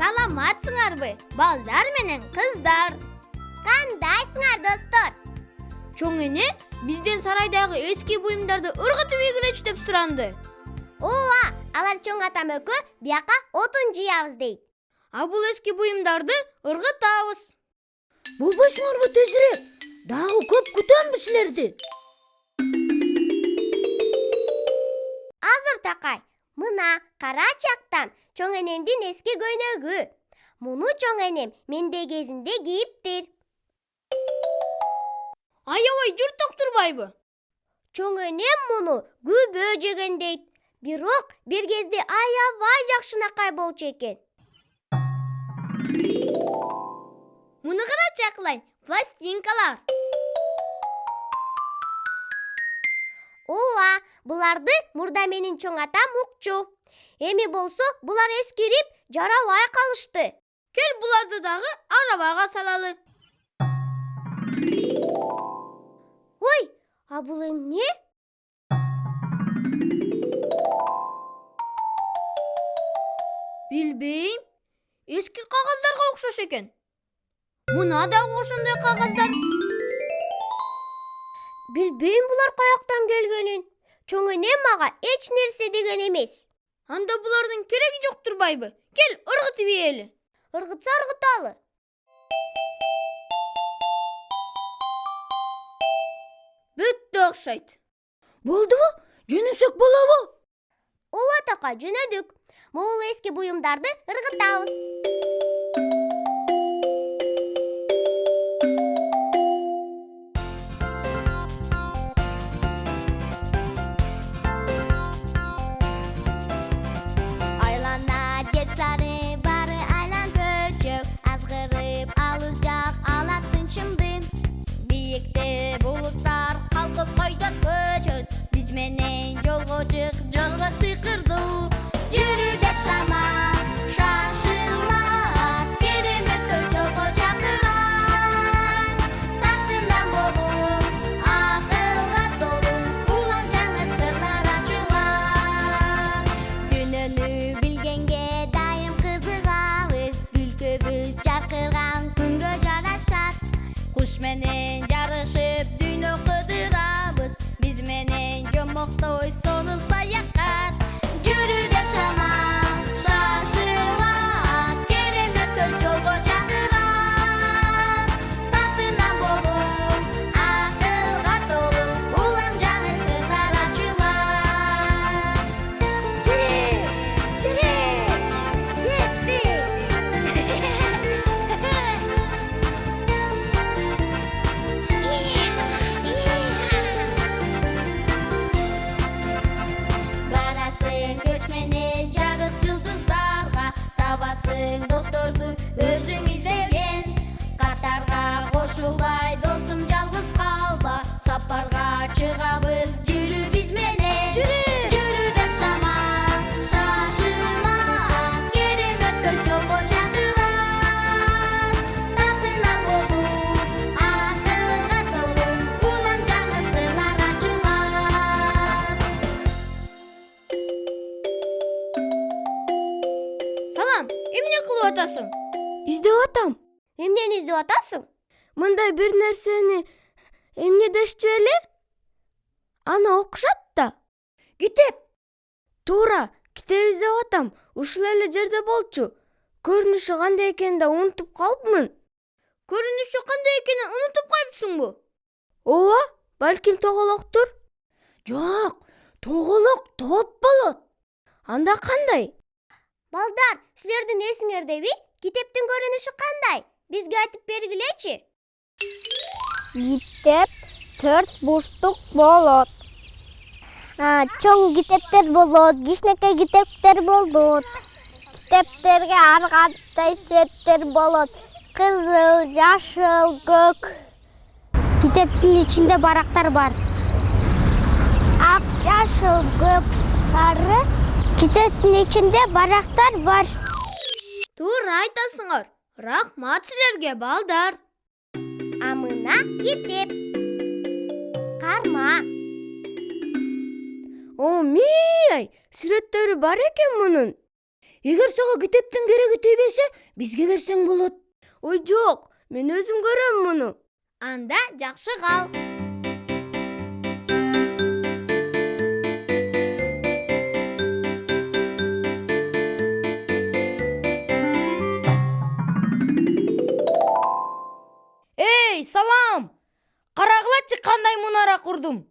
Саламатсыңарбы, балдар менен кыздар? Кандайсыңар, достор? Чоң эне бизден сарайдагы эски буюмдарды ыргытып ийгилечи деп суранды. Ооба, алар чоң атам экөө бияка отун жыябыз дейт. А бул эски буюмдарды ыргытабыз. Болбойсуңарбы тезирээк? Дагы көп күтөмбү силерди. Азыр такай, мына кара чактан чоң энемдин эски көйнөгү. Муну чоң энем менде кезинде кийиптир. Аябай жыртык турбайбы? Чоң энем муну күбө жеген дейт. Бирок бир кезде аябай жакшынакай болчу экен. Муну карачы акылай, пластинкалар. Ооба, буларды мурда менин чоң атам укчу. Эми болсо булар эскирип, жарабай калышты. Кел буларды дагы арабага салалы. Ой, а бул эмне? Билбейм. Эски кагаздарга окшош экен. Мына дагы ошондой кагаздар. Билбейм булар каяктан келгенин. Чоң энем мага эч нерсе деген эмес. Анда булардын кереги жок турбайбы? Кел ыргытып ийели. Ыргытса ыргыталы. Бүттү окшойт. Болдубу? Жөнөсөк болобу? Ооба такай, жөнөдүк. Могул эски буюмдарды ыргытабыз. Айлана жер шары бары айлан көчөк, азгырып алыс жак алатын чымды. Биекте булуттар калкып койдот көчөт. Биз менен жолго чык, жолго сыйкырдуу. Жүрү деп шама, шашыла, кереметке жолго чакырат. Тактынан болуп, акылга толуу, улам жаңы сырлар ачылат. Дүйнөнү билгенге дайым кызыгабыз. Күлкүбүз жаркырган күнгө жарашат. Куш менен жарышып дүйнө кыдырабыз. Биз менен жомоктой сонун саякат. Жүрү деп шама, шашыла, кереметке жолго чакырат. Тактынан болуп, акылга толуу, улам жаңы сырлар ачылат. Жүрү, Барасың көч менен жарык жылдыздарга, табасың досторду өзүң издеген. Катарга кошулбай досум жалгыз калба, сапарга чыгабыз жүрү биз менен. Жүрү деп шама, шашыла, кереметке жолго чакырат. Тактынан болуп, акылга толуу, улам жаңы сырлар ачылат. Салам, эмне кылып атасың? Издеп атам. Эмнени издеп атасың? Мындай бир нерсени эмне дешчү эле? Аны окушат да. Китеп. Туура, китеп издеп атам. Ушул эле жерде болчу. Көрүнүшү кандай экенин да унутуп калыпмын. Көрүнүшү кандай экенин унутуп калыпсыңбы? Ооба, балким тоголоктур. Жок, тоголок топ болот. Анда кандай? Балдар, силердин эсиңердеби? Китептин көрүнүшү кандай? Бизге айтып бергилечи. Китеп 4 бурчтук болот. Чоң китептер болот, кичинекей китептер болот. Китептерге ар кандай цветтер болот. Кызыл, жашыл, көк. Китептин ичинде барактар бар. Ак, жашыл, көк, сары. Китептин ичинде барактар бар. Туура айтасыңар. Рахмат силерге, балдар. А мына китеп. Карма. О, мей, сүрөттөрү бар экен мунун. Эгер сага китептин кереги тийбесе, Бизге берсең болот. Ой, жок, мен өзүм көрөм муну. Анда жакшы кал. Эй, салам! Карагылачы кандай мунара курдум.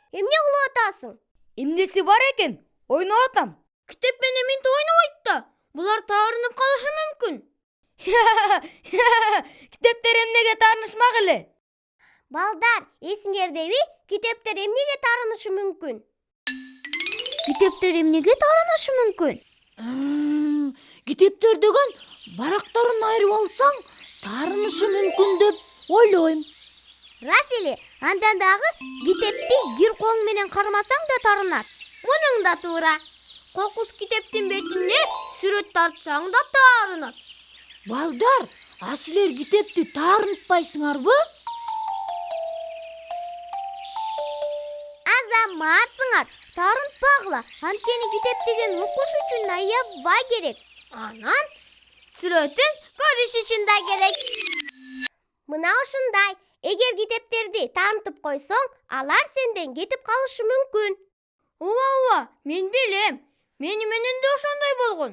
Эмне кылып атасың? Эмнеси бар экен? Ойноп атам. Китеп менен минт ойнобойт да. Булар таарынып калышы мүмкүн. Китептер эмнеге таарынышмак эле? Балдар, эсиңердеби? Китептер эмнеге таарынышы мүмкүн? Китептер эмнеге таарынышы мүмкүн? Китептер деген барактарын айырып алсаң, таарынышы мүмкүн деп ойлойм. Рас эле, андан дагы китепти кир колуң менен кармасаң да таарынат. Муның да туура. Кокус китептин бетине сүрөт тартсаң да таарынат. Балдар, силер китепти таарынтпайсыңарбы? Азаматсыңар, таарынтпагыла. Анткени китеп деген окуш үчүн аябай керек. Анан сүрөтүн көрүш үчүн да керек. Мына ушундай. Эгер китептерди таарынтып койсоң, алар сенден кетип калышы мүмкүн. Ооба, мен билем. Мени менен да ошондой болгон.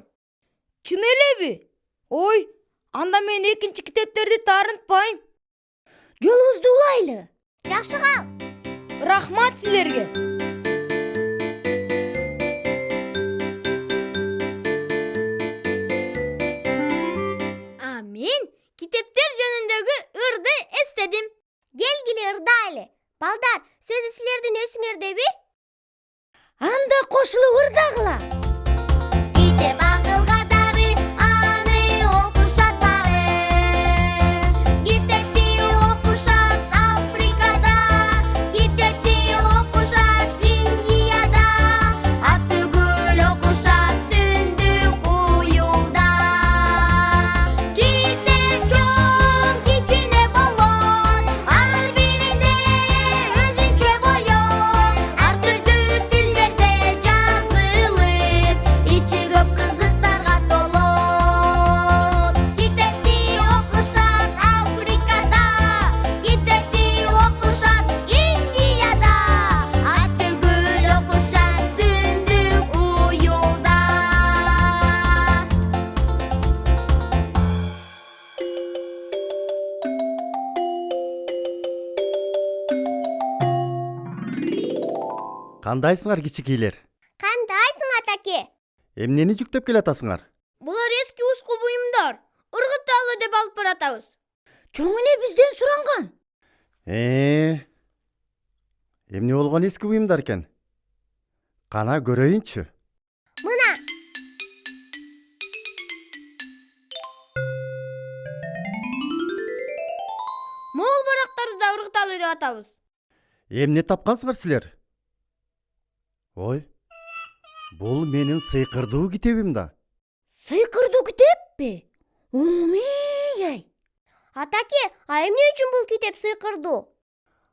Чын элеби? Ой, анда мен экинчи китептерди таарынтпайм. Жолубузду улайлы. Жакшы кал. Рахмат силерге. А мен китептер жөнүндөгү ырды эстедим. Келгиле ырдайлы. Балдар, сөзү силердин эсиңердеби? Анда кошулуп ырдагыла. Китеп акылга дары, аны окушат бары. Китепти окушат Африкада, китепти окушат Индияда, Аттүгүл окушат түндүк уюлда. Китеп чоң, кичине болот, ар биринде өзүнчө боёт. Ар түрдүү тилдерде жазылып, ичи көп кызыктарга толот. Китепти окушат Африкада, китепти окушат Индияда, Аттүгүл окушат түндүк уюлда. Кандайсыңар кичикейлер? Кандайсың, атаке? Эмнени жүктөп келатасыңар? Булар эски уску буюмдар. Ыргыталы деп алып баратабыз. Чоң эне бизден суранган. Эмне болгон эски буюмдар экен? Кана көрөйүнчү. Мына. Могул барактарды да ыргыталы деп атабыз. Эмне тапкансыңар силер? Ой, бул менин сыйкырдуу китебим да. Сыйкырдуу китеппи? Ай. Атаке, а эмне үчүн бул китеп сыйкырдуу?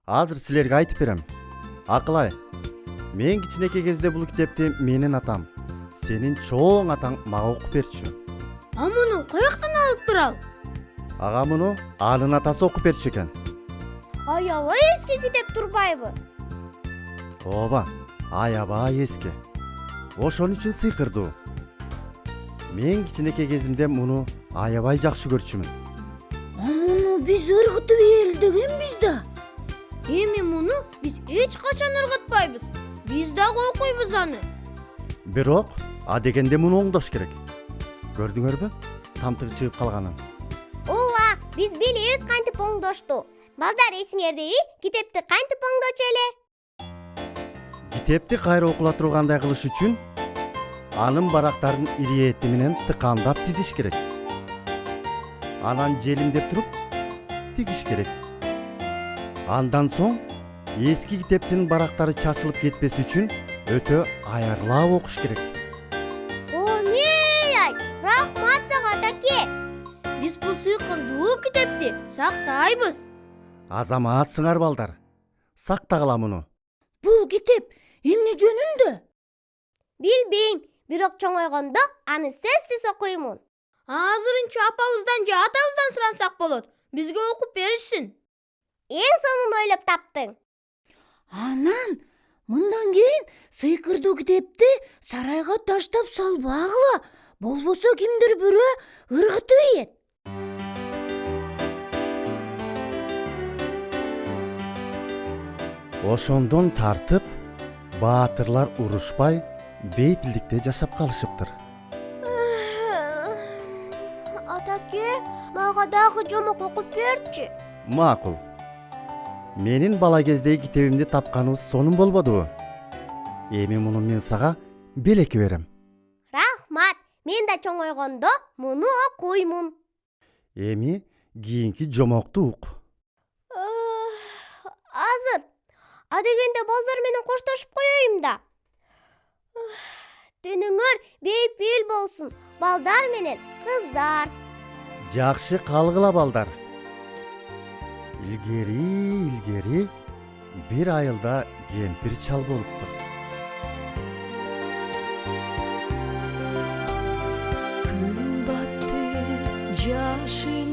Азыр силерге айтып берем. Акылай, мен кичинекей кезде бул китепти менин атам, сенин чоң атаң мага окуп берчү. А муну каяктан алып турал? Ага муну анын атасы окуп берчү экен. Аябай эски китеп турбайбы? Ооба, аябай эски. Ошон үчүн сыйкырдуу. Мен кичинекей кезимде муну аябай жакшы көрчүмүн. Муну биз ыргытып элдегенбиз да. Эми муну биз эч качан ыргытпайбыз. Биз дагы окуйбуз аны. Бирок, дегенде муну оңдош керек. Көрдүңөрбү? Тамтыгы чыгып калганын. Ооба, биз билебиз кантип оңдошту. Балдар, эсиңердеби? Китепти кантип оңдочу эле? Китепти кайра окула тургандай кылыш үчүн анын барактарын ириети менен тыкандап тизиш керек. Анан желимдеп туруп тигиш керек. Андан соң эски китептин барактары чачылып кетпес үчүн өтө аярлап окуш керек. Ай, рахмат сага, атаке. Биз бул сыйкырдуу китепти сактайбыз. Азаматсыңар балдар. Сактагыла муну. Бул китеп эмне жөнүндө? Билбейм, бирок чоңойгондо аны сөзсүз окуймун. Азырынча апабыздан же атабыздан сурансак болот. Бизге окуп беришсин. Эң сонун ойлоп таптың. Анан мындан кийин сыйкырдуу китепти сарайга таштап салбагыла. Болбосо кимдир бирөө ыргытып ийет. Ошондон тартып баатырлар урушпай бейпилдикте жашап калышыптыр. Атаке, мага дагы жомок окуп берчи. Макул. Менин бала кездеги китебимди тапканыбыз сонун болбодубу? Эми муну мен сага белекке берем. Рахмат, мен да чоңойгондо муну окуймун. Эми кийинки жомокту ук. Азыр. Адегенде балдар менен коштошуп коеюм да. Түнүңөр бейпил болсун, балдар менен кыздар. Жакшы калгыла балдар. Илгери бир айылда кемпир чал болуптур. Күн батты, жашын